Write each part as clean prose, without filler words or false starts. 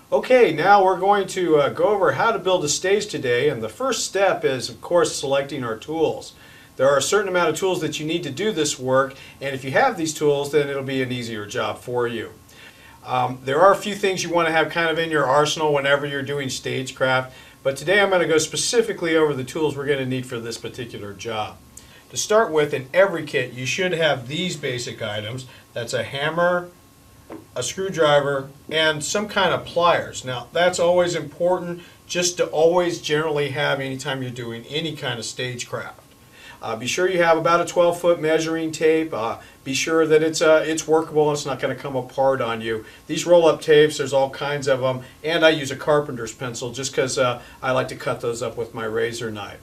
Okay, now we're going to go over how to build a stage today, and the first step is, of course, selecting our tools. There are a certain amount of tools that you need to do this work, and if you have these tools, then it'll be an easier job for you. There are a few things you want to have kind of in your arsenal whenever you're doing stagecraft, but today I'm going to go specifically over the tools we're going to need for this particular job. To start with, in every kit, you should have these basic items. That's a hammer, a screwdriver, and some kind of pliers. Now that's always important, just to always generally have anytime you're doing any kind of stagecraft. Be sure you have about a 12-foot measuring tape. Be sure that it's workable and it's not going to come apart on you. These roll-up tapes, there's all kinds of them, and I use a carpenter's pencil just because I like to cut those up with my razor knife.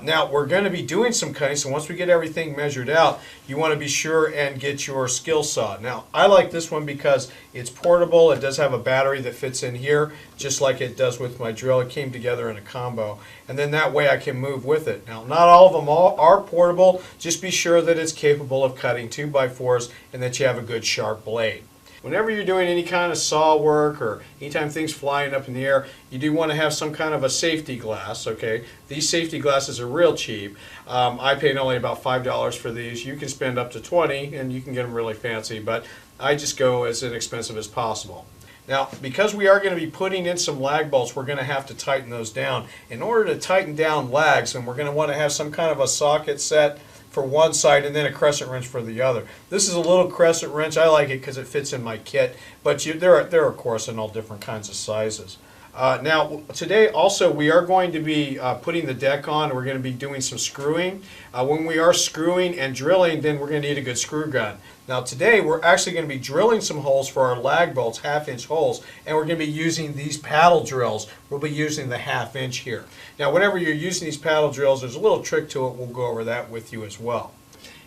Now we're going to be doing some cutting, so once we get everything measured out, you want to be sure and get your skill saw. Now I like this one because it's portable. It does have a battery that fits in here, just like it does with my drill. It came together in a combo, and then that way I can move with it. Now not all of them are portable. Just be sure that it's capable of cutting 2x4s and that you have a good sharp blade. Whenever you're doing any kind of saw work or anytime things flying up in the air, you do want to have some kind of a safety glass, okay? These safety glasses are real cheap. I paid only about $5 for these. You can spend up to $20 and you can get them really fancy, but I just go as inexpensive as possible. Now, because we are going to be putting in some lag bolts, we're going to have to tighten those down. In order to tighten down lags, and we're going to want to have some kind of a socket set for one side and then a crescent wrench for the other. This is a little crescent wrench. I like it because it fits in my kit, but there are of course in all different kinds of sizes. Now today also we are going to be putting the deck on. We're going to be doing some screwing. When we are screwing and drilling, then we're going to need a good screw gun. Now today we're actually going to be drilling some holes for our lag bolts, 1/2-inch holes, and we're going to be using these paddle drills. We'll be using the 1/2 inch here. Now whenever you're using these paddle drills, there's a little trick to it. We'll go over that with you as well.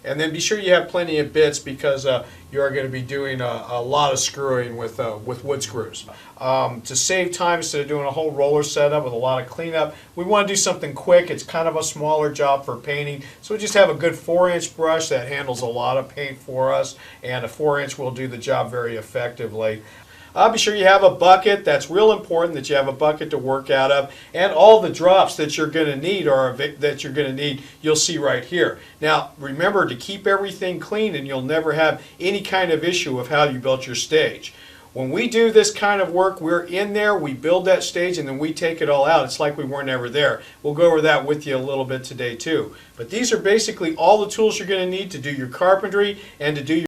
And then be sure you have plenty of bits because you are going to be doing a lot of screwing with wood screws. To save time, instead of doing a whole roller setup with a lot of cleanup, we want to do something quick. It's kind of a smaller job for painting, so we just have a good 4-inch brush that handles a lot of paint for us, and a 4-inch will do the job very effectively. Be sure you have a bucket. That's real important that you have a bucket to work out of, and all the drops that you're going to need you'll see right here. Now remember to keep everything clean and you'll never have any kind of issue of how you built your stage. When we do this kind of work, we're in there, we build that stage, and then we take it all out. It's like we weren't ever there. We'll go over that with you a little bit today too. But these are basically all the tools you're going to need to do your carpentry and to do your